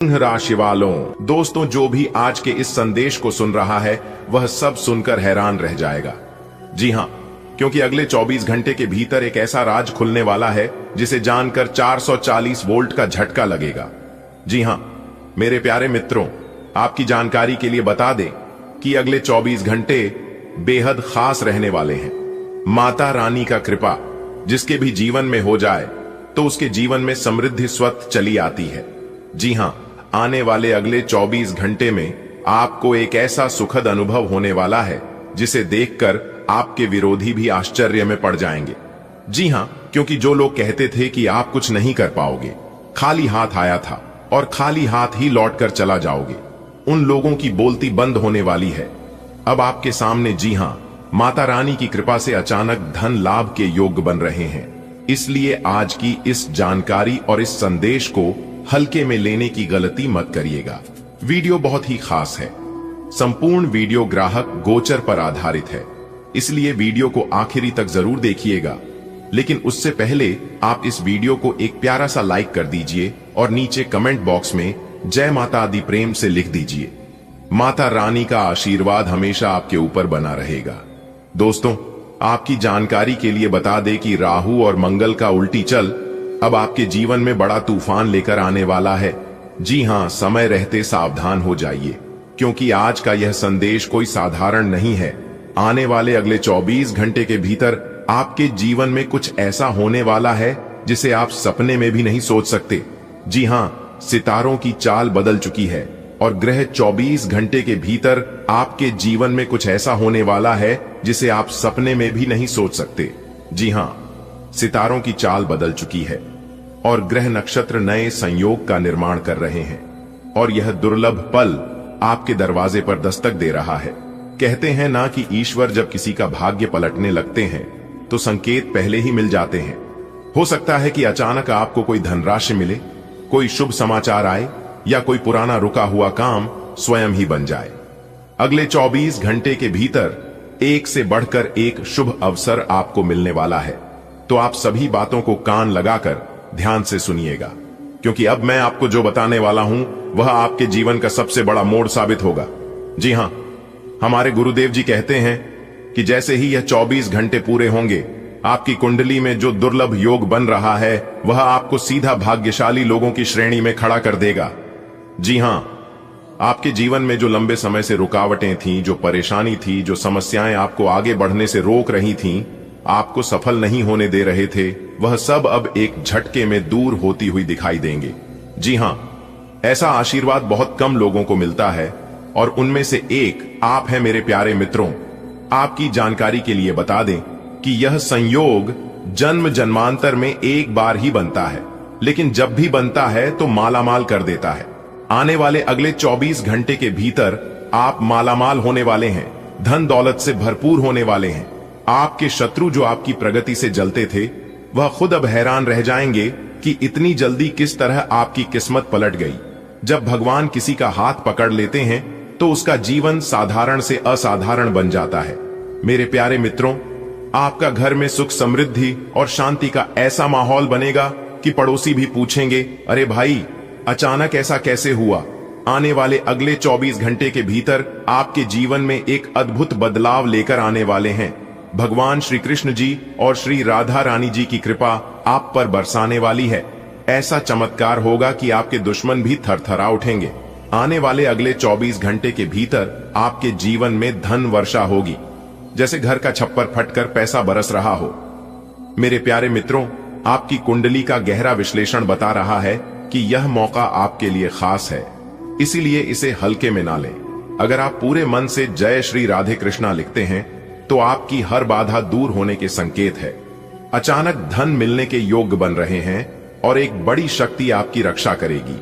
सिंह राशि वालों, दोस्तों जो भी आज के इस संदेश को सुन रहा है वह सब सुनकर हैरान रह जाएगा। जी हां, क्योंकि अगले 24 घंटे के भीतर एक ऐसा राज खुलने वाला है जिसे जानकर 440 वोल्ट का झटका लगेगा। जी हां मेरे प्यारे मित्रों, आपकी जानकारी के लिए बता दें कि अगले 24 घंटे बेहद खास रहने वाले हैं। माता रानी का कृपा जिसके भी जीवन में हो जाए तो उसके जीवन में समृद्धि स्वतः चली आती है। जी हां, आने वाले अगले 24 घंटे में आपको एक ऐसा सुखद अनुभव होने वाला है जिसे देखकर आपके विरोधी भी आश्चर्य में पड़ जाएंगे। जी हां, क्योंकि जो लोग कहते थे कि आप कुछ नहीं कर पाओगे, खाली हाथ आया था और खाली हाथ ही लौटकर चला जाओगे, उन लोगों की बोलती बंद होने वाली है। अब आपके सामने जी हां, माता रानी की कृपा से अचानक धन लाभ के योग बन रहे हैं। इसलिए आज की इस जानकारी और इस संदेश को हल्के में लेने की गलती मत करिएगा। वीडियो बहुत ही खास है। संपूर्ण वीडियो ग्राहक गोचर पर आधारित है, इसलिए वीडियो को आखिरी तक जरूर देखिएगा। लेकिन उससे पहले आप इस वीडियो को एक प्यारा सा लाइक कर दीजिए और नीचे कमेंट बॉक्स में जय माता दी प्रेम से लिख दीजिए। माता रानी का आशीर्वाद हमेशा आपके ऊपर बना रहेगा। दोस्तों, आपकी जानकारी के लिए बता दें कि राहु और मंगल का उल्टी चल अब आपके जीवन में बड़ा तूफान लेकर आने वाला है। जी हां, समय रहते सावधान हो जाइए, क्योंकि आज का यह संदेश कोई साधारण नहीं है। आने वाले अगले 24 घंटे के भीतर आपके जीवन में कुछ ऐसा होने वाला है जिसे आप सपने में भी नहीं सोच सकते। जी हां, सितारों की चाल बदल चुकी है और ग्रह 24 घंटे के भीतर आपके जीवन में कुछ ऐसा होने वाला है जिसे आप सपने में भी नहीं सोच सकते। जी हां, सितारों की चाल बदल चुकी है और ग्रह नक्षत्र नए संयोग का निर्माण कर रहे हैं और यह दुर्लभ पल आपके दरवाजे पर दस्तक दे रहा है। कहते हैं ना कि ईश्वर जब किसी का भाग्य पलटने लगते हैं तो संकेत पहले ही मिल जाते हैं। हो सकता है कि अचानक आपको कोई धनराशि मिले, कोई शुभ समाचार आए या कोई पुराना रुका हुआ काम स्वयं ही बन जाए। अगले 24 घंटे के भीतर एक से बढ़कर एक शुभ अवसर आपको मिलने वाला है। तो आप सभी बातों को कान लगाकर ध्यान से सुनिएगा, क्योंकि अब मैं आपको जो बताने वाला हूं वह आपके जीवन का सबसे बड़ा मोड़ साबित होगा। जी हां, हमारे गुरुदेव जी कहते हैं कि जैसे ही यह 24 घंटे पूरे होंगे, आपकी कुंडली में जो दुर्लभ योग बन रहा है वह आपको सीधा भाग्यशाली लोगों की श्रेणी में खड़ा कर देगा। जी हां, आपके जीवन में जो लंबे समय से रुकावटें थीं, जो परेशानी थी, जो समस्याएं आपको आगे बढ़ने से रोक रही थीं, आपको सफल नहीं होने दे रहे थे, वह सब अब एक झटके में दूर होती हुई दिखाई देंगे। जी हां, ऐसा आशीर्वाद बहुत कम लोगों को मिलता है और उनमें से एक आप हैं मेरे प्यारे मित्रों। आपकी जानकारी के लिए बता दें कि यह संयोग जन्म जन्मांतर में एक बार ही बनता है, लेकिन जब भी बनता है तो मालामाल कर देता है। आने वाले अगले 24 घंटे के भीतर आप मालामाल होने वाले हैं, धन दौलत से भरपूर होने वाले हैं। आपके शत्रु जो आपकी प्रगति से जलते थे वह खुद अब हैरान रह जाएंगे कि इतनी जल्दी किस तरह आपकी किस्मत पलट गई। जब भगवान किसी का हाथ पकड़ लेते हैं तो उसका जीवन साधारण से असाधारण बन जाता है। मेरे प्यारे मित्रों, आपका घर में सुख समृद्धि और शांति का ऐसा माहौल बनेगा कि पड़ोसी भी पूछेंगे, अरे भाई, अचानक ऐसा कैसे हुआ। आने वाले अगले 24 घंटे के भीतर आपके जीवन में एक अद्भुत बदलाव लेकर आने वाले हैं। भगवान श्री कृष्ण जी और श्री राधा रानी जी की कृपा आप पर बरसाने वाली है। ऐसा चमत्कार होगा कि आपके दुश्मन भी थरथरा उठेंगे। आने वाले अगले 24 घंटे के भीतर आपके जीवन में धन वर्षा होगी, जैसे घर का छप्पर फटकर पैसा बरस रहा हो। मेरे प्यारे मित्रों, आपकी कुंडली का गहरा विश्लेषण बता रहा है कि यह मौका आपके लिए खास है, इसीलिए इसे हल्के में ना लें। अगर आप पूरे मन से जय श्री राधे कृष्णा लिखते हैं तो आपकी हर बाधा दूर होने के संकेत है। अचानक धन मिलने के योग बन रहे हैं और एक बड़ी शक्ति आपकी रक्षा करेगी।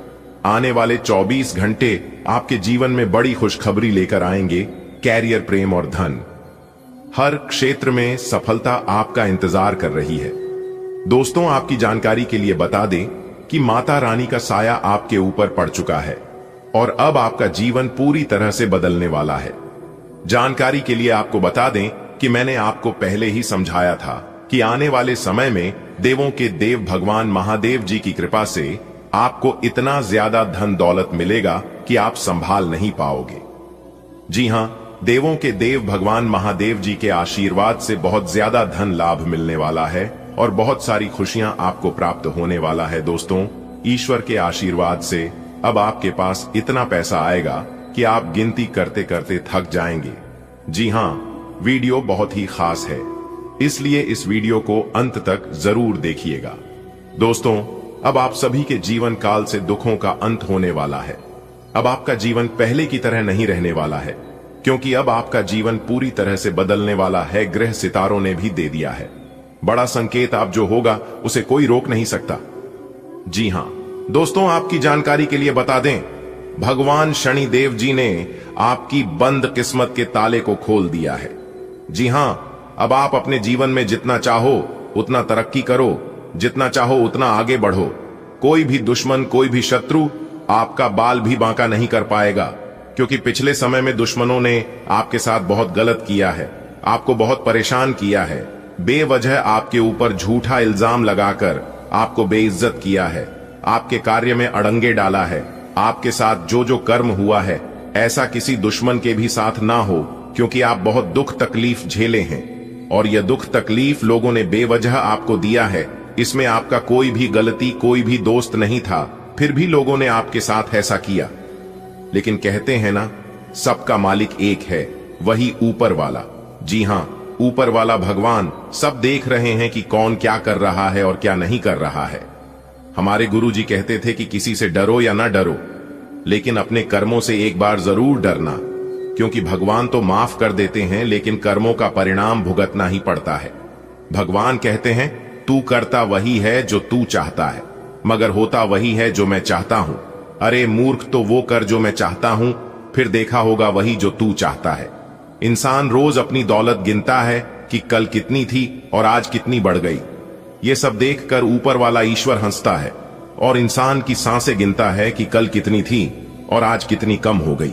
आने वाले 24 घंटे आपके जीवन में बड़ी खुशखबरी लेकर आएंगे। कैरियर, प्रेम और धन, हर क्षेत्र में सफलता आपका इंतजार कर रही है। दोस्तों, आपकी जानकारी के लिए बता दें कि माता रानी का साया आपके ऊपर पड़ चुका है और अब आपका जीवन पूरी तरह से बदलने वाला है। जानकारी के लिए आपको बता दें कि मैंने आपको पहले ही समझाया था कि आने वाले समय में देवों के देव भगवान महादेव जी की कृपा से आपको इतना ज्यादा धन दौलत मिलेगा कि आप संभाल नहीं पाओगे। जी हां, देवों के देव भगवान महादेव जी के आशीर्वाद से बहुत ज्यादा धन लाभ मिलने वाला है और बहुत सारी खुशियां आपको प्राप्त होने वाला है। दोस्तों, ईश्वर के आशीर्वाद से अब आपके पास इतना पैसा आएगा कि आप गिनती करते करते थक जाएंगे। जी हां, वीडियो बहुत ही खास है, इसलिए इस वीडियो को अंत तक जरूर देखिएगा। दोस्तों, अब आप सभी के जीवन काल से दुखों का अंत होने वाला है। अब आपका जीवन पहले की तरह नहीं रहने वाला है, क्योंकि अब आपका जीवन पूरी तरह से बदलने वाला है। ग्रह सितारों ने भी दे दिया है बड़ा संकेत। आप जो होगा उसे कोई रोक नहीं सकता। जी हां दोस्तों, आपकी जानकारी के लिए बता दें, भगवान शनि देव जी ने आपकी बंद किस्मत के ताले को खोल दिया है। जी हां, अब आप अपने जीवन में जितना चाहो उतना तरक्की करो, जितना चाहो उतना आगे बढ़ो। कोई भी दुश्मन, कोई भी शत्रु आपका बाल भी बांका नहीं कर पाएगा, क्योंकि पिछले समय में दुश्मनों ने आपके साथ बहुत गलत किया है, आपको बहुत परेशान किया है, बेवजह आपके ऊपर झूठा इल्जाम लगाकर आपको बेइज्जत किया है, आपके कार्य में अड़ंगे डाला है। आपके साथ जो जो कर्म हुआ है, ऐसा किसी दुश्मन के भी साथ ना हो, क्योंकि आप बहुत दुख तकलीफ झेले हैं और यह दुख तकलीफ लोगों ने बेवजह आपको दिया है। इसमें आपका कोई भी गलती, कोई भी दोस्त नहीं था, फिर भी लोगों ने आपके साथ ऐसा किया। लेकिन कहते हैं ना, सबका मालिक एक है, वही ऊपर वाला। जी हां, ऊपर वाला भगवान सब देख रहे हैं कि कौन क्या कर रहा है और क्या नहीं कर रहा है। हमारे गुरुजी कहते थे कि किसी से डरो या ना डरो, लेकिन अपने कर्मों से एक बार जरूर डरना, क्योंकि भगवान तो माफ कर देते हैं, लेकिन कर्मों का परिणाम भुगतना ही पड़ता है। भगवान कहते हैं, तू करता वही है जो तू चाहता है, मगर होता वही है जो मैं चाहता हूं। अरे मूर्ख, तो वो कर जो मैं चाहता हूं, फिर देखा होगा वही जो तू चाहता है। इंसान रोज अपनी दौलत गिनता है कि कल कितनी थी और आज कितनी बढ़ गई। ये सब देखकर ऊपर वाला ईश्वर हंसता है और इंसान की सांसें गिनता है कि कल कितनी थी और आज कितनी कम हो गई।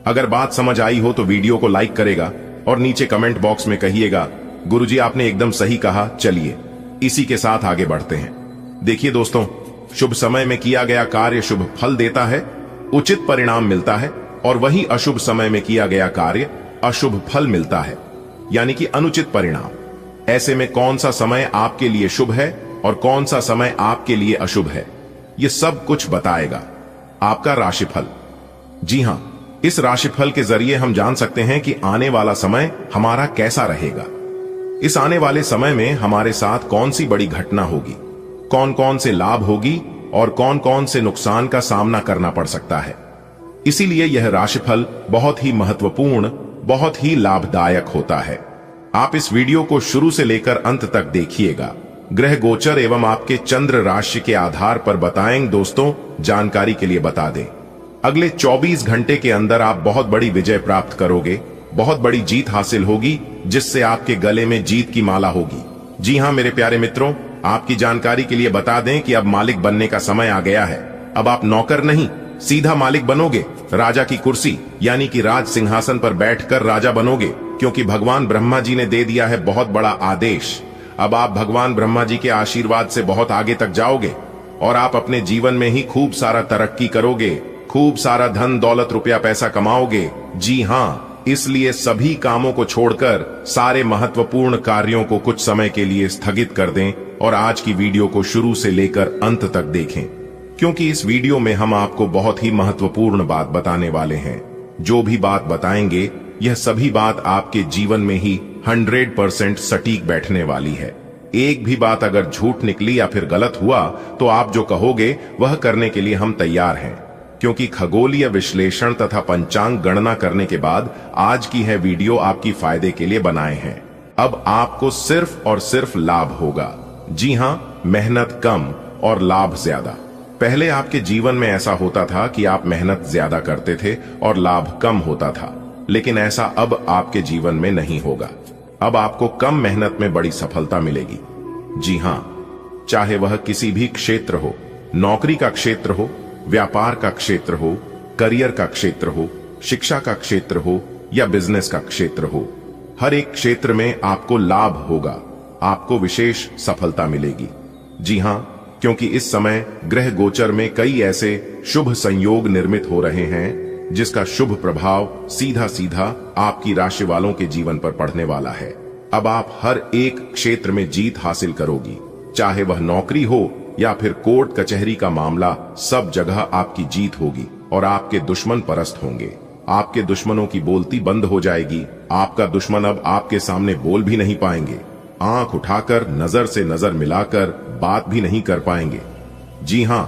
अगर बात समझ आई हो तो वीडियो को लाइक करेगा और नीचे कमेंट बॉक्स में कहिएगा, गुरुजी आपने एकदम सही कहा। चलिए इसी के साथ आगे बढ़ते हैं। देखिए दोस्तों, शुभ समय में किया गया कार्य शुभ फल देता है, उचित परिणाम मिलता है, और वही अशुभ समय में किया गया कार्य अशुभ फल मिलता है, यानी कि अनुचित परिणाम। ऐसे में कौन सा समय आपके लिए शुभ है और कौन सा समय आपके लिए अशुभ है, यह सब कुछ बताएगा आपका राशिफल। जी हां, इस राशिफल के जरिए हम जान सकते हैं कि आने वाला समय हमारा कैसा रहेगा। इस आने वाले समय में हमारे साथ कौन सी बड़ी घटना होगी, कौन कौन से लाभ होगी और कौन कौन से नुकसान का सामना करना पड़ सकता है। इसीलिए यह राशिफल बहुत ही महत्वपूर्ण, बहुत ही लाभदायक होता है। आप इस वीडियो को शुरू से लेकर अंत तक देखिएगा। ग्रह गोचर एवं आपके चंद्र राशि के आधार पर बताएंगे। दोस्तों, जानकारी के लिए बता दें, अगले 24 घंटे के अंदर आप बहुत बड़ी विजय प्राप्त करोगे, बहुत बड़ी जीत हासिल होगी, जिससे आपके गले में जीत की माला होगी। जी हां मेरे प्यारे मित्रों, आपकी जानकारी के लिए बता दें कि अब मालिक बनने का समय आ गया है। अब आप नौकर नहीं, सीधा मालिक बनोगे। राजा की कुर्सी यानी कि राज सिंहासन पर बैठकर राजा बनोगे, क्योंकि भगवान ब्रह्मा जी ने दे दिया है बहुत बड़ा आदेश। अब आप भगवान ब्रह्मा जी के आशीर्वाद से बहुत आगे तक जाओगे और आप अपने जीवन में ही खूब सारा तरक्की करोगे, खूब सारा धन दौलत रुपया पैसा कमाओगे। जी हां, इसलिए सभी कामों को छोड़कर सारे महत्वपूर्ण कार्यों को कुछ समय के लिए स्थगित कर दें और आज की वीडियो को शुरू से लेकर अंत तक देखें, क्योंकि इस वीडियो में हम आपको बहुत ही महत्वपूर्ण बात बताने वाले हैं। जो भी बात बताएंगे, यह सभी बात आपके जीवन में ही 100% सटीक बैठने वाली है। एक भी बात अगर झूठ निकली या फिर गलत हुआ तो आप जो कहोगे वह करने के लिए हम तैयार हैं, क्योंकि खगोलीय विश्लेषण तथा पंचांग गणना करने के बाद आज की है वीडियो आपकी फायदे के लिए बनाए हैं। अब आपको सिर्फ और सिर्फ लाभ होगा। जी हां, मेहनत कम और लाभ ज्यादा। पहले आपके जीवन में ऐसा होता था कि आप मेहनत ज्यादा करते थे और लाभ कम होता था, लेकिन ऐसा अब आपके जीवन में नहीं होगा। अब आपको कम मेहनत में बड़ी सफलता मिलेगी। जी हां, चाहे वह किसी भी क्षेत्र हो, नौकरी का क्षेत्र हो, व्यापार का क्षेत्र हो, करियर का क्षेत्र हो, शिक्षा का क्षेत्र हो या बिजनेस का क्षेत्र हो, हर एक क्षेत्र में आपको लाभ होगा, आपको विशेष सफलता मिलेगी। जी हां, क्योंकि इस समय ग्रह गोचर में कई ऐसे शुभ संयोग निर्मित हो रहे हैं जिसका शुभ प्रभाव सीधा सीधा आपकी राशि वालों के जीवन पर पड़ने वाला है। अब आप हर एक क्षेत्र में जीत हासिल करोगी, चाहे वह नौकरी हो या फिर कोर्ट कचहरी का मामला, सब जगह आपकी जीत होगी और आपके दुश्मन परास्त होंगे। आपके दुश्मनों की बोलती बंद हो जाएगी। आपका दुश्मन अब आपके सामने बोल भी नहीं पाएंगे, आंख उठाकर नजर से नजर मिलाकर बात भी नहीं कर पाएंगे। जी हां,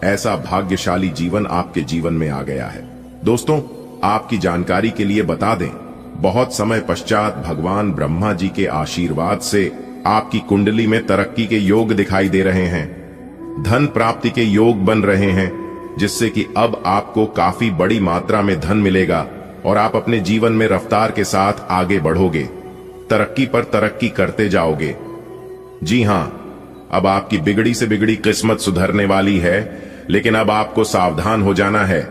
ऐसा भाग्यशाली जीवन आपके जीवन में आ गया है। दोस्तों, आपकी जानकारी के लिए बता दें, बहुत समय पश्चात भगवान ब्रह्मा जी के आशीर्वाद से आपकी कुंडली में तरक्की के योग दिखाई दे रहे हैं। धन प्राप्ति के योग बन रहे हैं, जिससे कि अब आपको काफी बड़ी मात्रा में धन मिलेगा और आप अपने जीवन में रफ्तार के साथ आगे बढ़ोगे, तरक्की पर तरक्की करते जाओगे। जी हां, अब आपकी बिगड़ी से बिगड़ी किस्मत सुधरने वाली है, लेकिन अब आपको सावधान हो जाना है,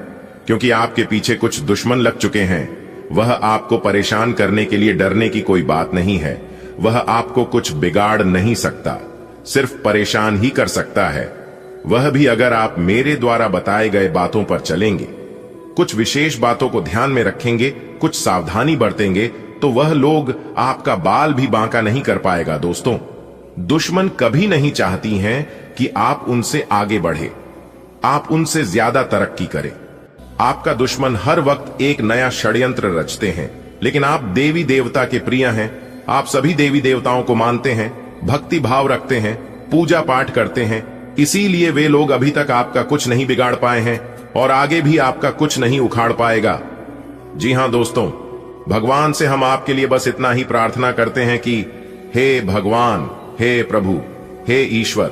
क्योंकि आपके पीछे कुछ दुश्मन लग चुके हैं। वह आपको परेशान करने के लिए डरने की कोई बात नहीं है। वह आपको कुछ बिगाड़ नहीं सकता, सिर्फ परेशान ही कर सकता है। वह भी अगर आप मेरे द्वारा बताए गए बातों पर चलेंगे, कुछ विशेष बातों को ध्यान में रखेंगे, कुछ सावधानी बरतेंगे, तो वह लोग आपका बाल भी बांका नहीं कर पाएगा। दोस्तों, दुश्मन कभी नहीं चाहती हैं कि आप उनसे आगे बढ़े, आप उनसे ज्यादा तरक्की करें। आपका दुश्मन हर वक्त एक नया षड्यंत्र रचते हैं, लेकिन आप देवी देवता के प्रिय हैं। आप सभी देवी देवताओं को मानते हैं, भक्ति भाव रखते हैं, पूजा पाठ करते हैं, इसीलिए वे लोग अभी तक आपका कुछ नहीं बिगाड़ पाए हैं और आगे भी आपका कुछ नहीं उखाड़ पाएगा। जी हां दोस्तों, भगवान से हम आपके लिए बस इतना ही प्रार्थना करते हैं कि हे भगवान, हे प्रभु, हे ईश्वर,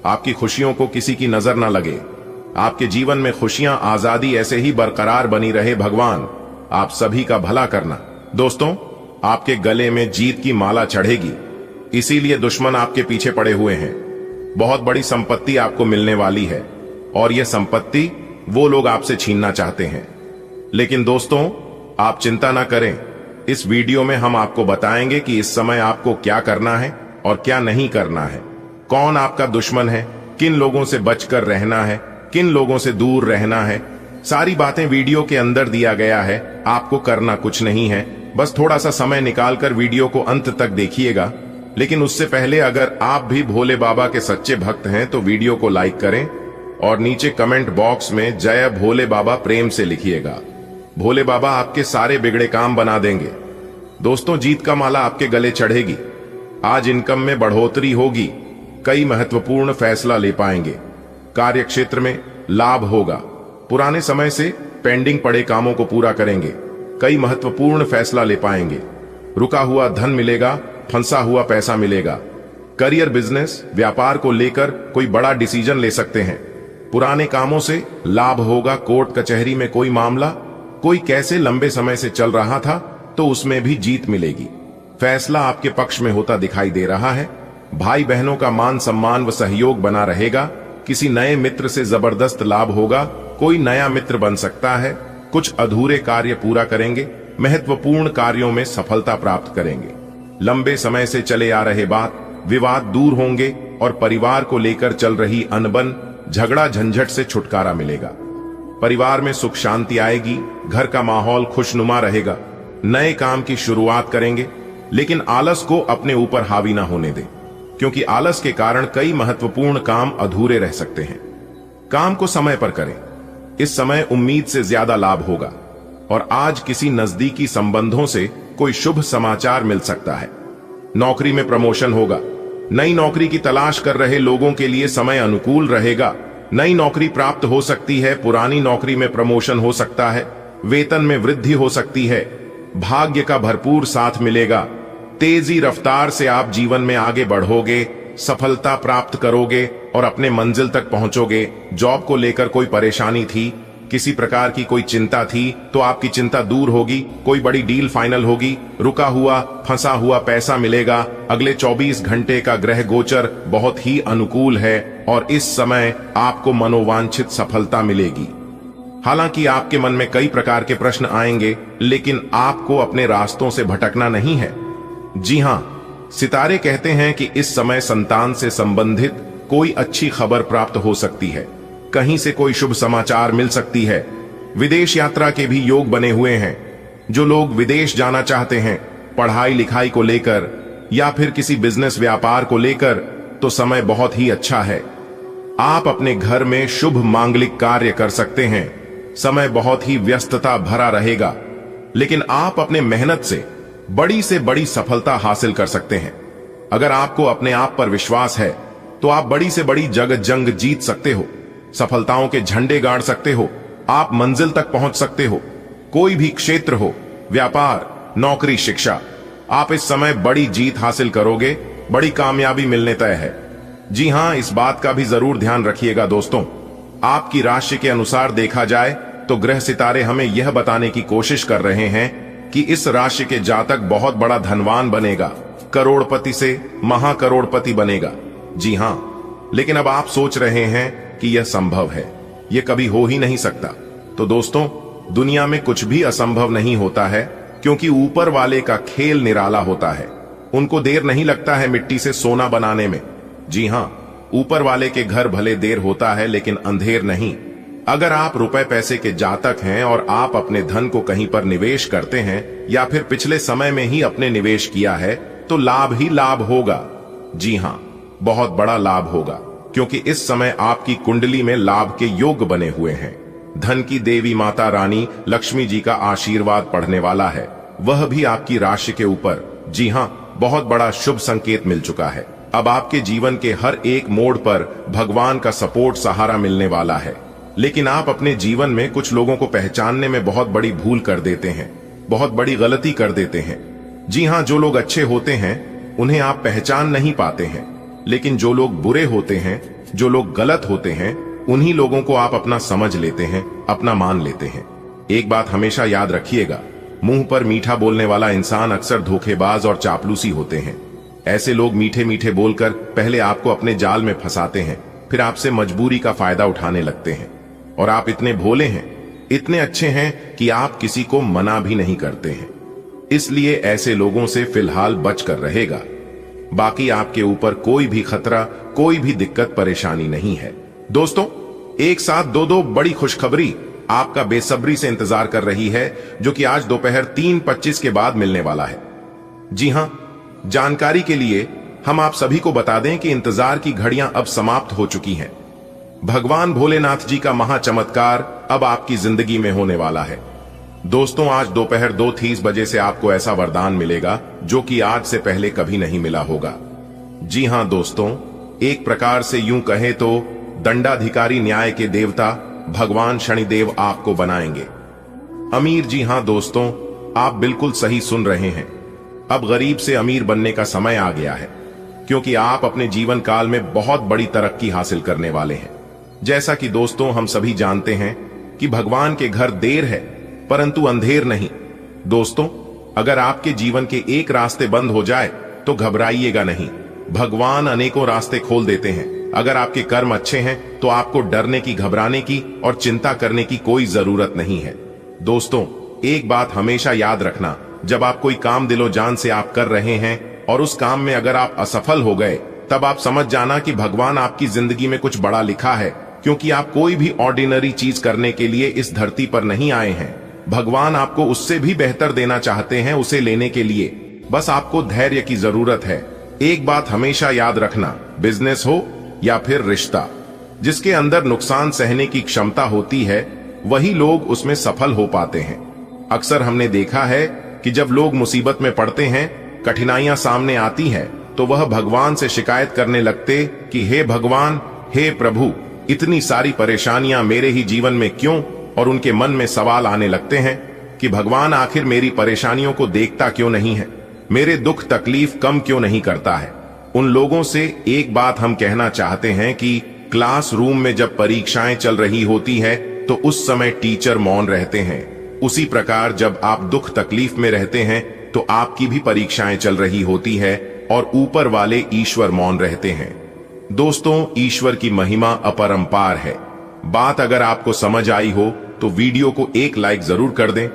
आपकी खुशियों को किसी की नजर ना लगे। आपके जीवन में खुशियां, आजादी ऐसे ही बरकरार बनी रहे। भगवान आप सभी का भला करना। दोस्तों, आपके गले में जीत की माला चढ़ेगी, इसीलिए दुश्मन आपके पीछे पड़े हुए हैं। बहुत बड़ी संपत्ति आपको मिलने वाली है और यह संपत्ति वो लोग आपसे छीनना चाहते हैं। लेकिन दोस्तों, आप चिंता ना करें। इस वीडियो में हम आपको बताएंगे कि इस समय आपको क्या करना है और क्या नहीं करना है, कौन आपका दुश्मन है, किन लोगों से बचकर रहना है, किन लोगों से दूर रहना है। सारी बातें वीडियो के अंदर दिया गया है। आपको करना कुछ नहीं है, बस थोड़ा सा समय निकालकर वीडियो को अंत तक देखिएगा। लेकिन उससे पहले अगर आप भी भोले बाबा के सच्चे भक्त हैं तो वीडियो को लाइक करें और नीचे कमेंट बॉक्स में जय भोले बाबा प्रेम से लिखिएगा। भोले बाबा आपके सारे बिगड़े काम बना देंगे। दोस्तों, जीत का माला आपके गले चढ़ेगी। आज इनकम में बढ़ोतरी होगी, कई महत्वपूर्ण फैसला ले पाएंगे, कार्य क्षेत्र में लाभ होगा, पुराने समय से पेंडिंग पड़े कामों को पूरा करेंगे, कई महत्वपूर्ण फैसला ले पाएंगे, रुका हुआ धन मिलेगा, फंसा हुआ पैसा मिलेगा, करियर, बिजनेस, व्यापार को लेकर कोई बड़ा डिसीजन ले सकते हैं, पुराने कामों से लाभ होगा, कोर्ट कचहरी में कोई मामला, कोई कैसे लंबे समय से चल रहा था तो उसमें भी जीत मिलेगी, फैसला आपके पक्ष में होता दिखाई दे रहा है। भाई बहनों का मान सम्मान व सहयोग बना रहेगा, किसी नए मित्र से जबरदस्त लाभ होगा, कोई नया मित्र बन सकता है, कुछ अधूरे कार्य पूरा करेंगे, महत्वपूर्ण कार्यों में सफलता प्राप्त करेंगे, लंबे समय से चले आ रहे बात विवाद दूर होंगे और परिवार को लेकर चल रही अनबन, झगड़ा झंझट से छुटकारा मिलेगा, परिवार में सुख शांति आएगी, घर का माहौल खुशनुमा रहेगा, नए काम की शुरुआत करेंगे, लेकिन आलस को अपने ऊपर हावी ना होने दें, क्योंकि आलस के कारण कई महत्वपूर्ण काम अधूरे रह सकते हैं। काम को समय पर करें, इस समय उम्मीद से ज्यादा लाभ होगा और आज किसी नजदीकी संबंधों से कोई शुभ समाचार मिल सकता है। नौकरी में प्रमोशन होगा, नई नौकरी की तलाश कर रहे लोगों के लिए समय अनुकूल रहेगा, नई नौकरी प्राप्त हो सकती है, पुरानी नौकरी में प्रमोशन हो सकता है, वेतन में वृद्धि हो सकती है, भाग्य का भरपूर साथ मिलेगा, तेजी रफ्तार से आप जीवन में आगे बढ़ोगे, सफलता प्राप्त करोगे और अपने मंजिल तक पहुंचोगे। जॉब को लेकर कोई परेशानी थी, किसी प्रकार की कोई चिंता थी तो आपकी चिंता दूर होगी, कोई बड़ी डील फाइनल होगी, रुका हुआ फंसा हुआ पैसा मिलेगा। अगले 24 घंटे का ग्रह गोचर बहुत ही अनुकूल है और इस समय आपको मनोवांछित सफलता मिलेगी। हालांकि आपके मन में कई प्रकार के प्रश्न आएंगे, लेकिन आपको अपने रास्तों से भटकना नहीं है। जी हां, सितारे कहते हैं कि इस समय संतान से संबंधित कोई अच्छी खबर प्राप्त हो सकती है, कहीं से कोई शुभ समाचार मिल सकती है। विदेश यात्रा के भी योग बने हुए हैं। जो लोग विदेश जाना चाहते हैं पढ़ाई लिखाई को लेकर या फिर किसी बिजनेस व्यापार को लेकर, तो समय बहुत ही अच्छा है। आप अपने घर में शुभ मांगलिक कार्य कर सकते हैं। समय बहुत ही व्यस्तता भरा रहेगा, लेकिन आप अपने मेहनत से बड़ी सफलता हासिल कर सकते हैं। अगर आपको अपने आप पर विश्वास है तो आप बड़ी से बड़ी जंग जीत सकते हो, सफलताओं के झंडे गाड़ सकते हो, आप मंजिल तक पहुंच सकते हो। कोई भी क्षेत्र हो, व्यापार, नौकरी, शिक्षा, आप इस समय बड़ी जीत हासिल करोगे, बड़ी कामयाबी मिलने तय है। जी हां, इस बात का भी जरूर ध्यान रखिएगा दोस्तों। आपकी राशि के अनुसार देखा जाए तो ग्रह सितारे हमें यह बताने की कोशिश कर रहे हैं कि इस राशि के जातक बहुत बड़ा धनवान बनेगा, करोड़पति से महाकरोड़पति बनेगा। जी हां, लेकिन अब आप सोच रहे हैं कि यह संभव है, यह कभी हो ही नहीं सकता। तो दोस्तों, दुनिया में कुछ भी असंभव नहीं होता है, क्योंकि ऊपर वाले का खेल निराला होता है। उनको देर नहीं लगता है मिट्टी से सोना बनाने में। जी हां, ऊपर वाले के घर भले देर होता है लेकिन अंधेर नहीं। अगर आप रुपए पैसे के जातक हैं और आप अपने धन को कहीं पर निवेश करते हैं या फिर पिछले समय में ही अपने निवेश किया है, तो लाभ ही लाभ होगा। जी हां, बहुत बड़ा लाभ होगा, क्योंकि इस समय आपकी कुंडली में लाभ के योग बने हुए हैं। धन की देवी माता रानी लक्ष्मी जी का आशीर्वाद पढ़ने वाला है, वह भी आपकी राशि के ऊपर। जी हां, बहुत बड़ा शुभ संकेत मिल चुका है। अब आपके जीवन के हर एक मोड़ पर भगवान का सपोर्ट, सहारा मिलने वाला है। लेकिन आप अपने जीवन में कुछ लोगों को पहचानने में बहुत बड़ी भूल कर देते हैं, बहुत बड़ी गलती कर देते हैं। जी हां, जो लोग अच्छे होते हैं उन्हें आप पहचान नहीं पाते हैं, लेकिन जो लोग बुरे होते हैं, जो लोग गलत होते हैं, उन्हीं लोगों को आप अपना समझ लेते हैं, अपना मान लेते हैं। एक बात हमेशा याद रखिएगा, मुंह पर मीठा बोलने वाला इंसान अक्सर धोखेबाज और चापलूसी होते हैं। ऐसे लोग मीठे मीठे बोलकर पहले आपको अपने जाल में फंसाते हैं, फिर आपसे मजबूरी का फायदा उठाने लगते हैं। और आप इतने भोले हैं, इतने अच्छे हैं कि आप किसी को मना भी नहीं करते हैं। इसलिए ऐसे लोगों से फिलहाल बचकर रहेगा। बाकी आपके ऊपर कोई भी खतरा, कोई भी दिक्कत परेशानी नहीं है। दोस्तों, एक साथ दो बड़ी खुशखबरी आपका बेसब्री से इंतजार कर रही है, जो कि आज दोपहर 3:25 के बाद मिलने वाला है। जी हां, जानकारी के लिए हम आप सभी को बता दें कि इंतजार की घड़ियां अब समाप्त हो चुकी हैं। भगवान भोलेनाथ जी का महाचमत्कार अब आपकी जिंदगी में होने वाला है। दोस्तों, आज दोपहर 2:30 बजे से आपको ऐसा वरदान मिलेगा जो कि आज से पहले कभी नहीं मिला होगा। जी हां दोस्तों, एक प्रकार से यूं कहें तो दंडाधिकारी न्याय के देवता भगवान शनिदेव आपको बनाएंगे अमीर। जी हां दोस्तों, आप बिल्कुल सही सुन रहे हैं। अब गरीब से अमीर बनने का समय आ गया है, क्योंकि आप अपने जीवन काल में बहुत बड़ी तरक्की हासिल करने वाले हैं। जैसा कि दोस्तों हम सभी जानते हैं कि भगवान के घर देर है परंतु अंधेर नहीं। दोस्तों, अगर आपके जीवन के एक रास्ते बंद हो जाए तो घबराइएगा नहीं, भगवान अनेकों रास्ते खोल देते हैं। अगर आपके कर्म अच्छे हैं तो आपको डरने की, घबराने की और चिंता करने की कोई जरूरत नहीं है। दोस्तों, एक बात हमेशा याद रखना, जब आप कोई काम दिलो जान से आप कर रहे हैं और उस काम में अगर आप असफल हो गए, तब आप समझ जाना कि भगवान आपकी जिंदगी में कुछ बड़ा लिखा है, क्योंकि आप कोई भी ऑर्डिनरी चीज करने के लिए इस धरती पर नहीं आए हैं। भगवान आपको उससे भी बेहतर देना चाहते हैं। उसे लेने के लिए बस आपको धैर्य की जरूरत है। एक बात हमेशा याद रखना, बिजनेस हो या फिर रिश्ता, जिसके अंदर नुकसान सहने की क्षमता होती है वही लोग उसमें सफल हो पाते हैं। अक्सर हमने देखा है कि जब लोग मुसीबत में पड़ते हैं, कठिनाइयां सामने आती है, तो वह भगवान से शिकायत करने लगते कि हे भगवान, हे प्रभु, इतनी सारी परेशानियां मेरे ही जीवन में क्यों? और उनके मन में सवाल आने लगते हैं कि भगवान आखिर मेरी परेशानियों को देखता क्यों नहीं है, मेरे दुख तकलीफ कम क्यों नहीं करता है। उन लोगों से एक बात हम कहना चाहते हैं कि क्लासरूम में जब परीक्षाएं चल रही होती है तो उस समय टीचर मौन रहते हैं, उसी प्रकार जब आप दुख तकलीफ में रहते हैं तो आपकी भी परीक्षाएं चल रही होती है और ऊपर वाले ईश्वर मौन रहते हैं। दोस्तों, ईश्वर की महिमा अपरंपार है। बात अगर आपको समझ आई हो तो वीडियो को एक लाइक जरूर कर दें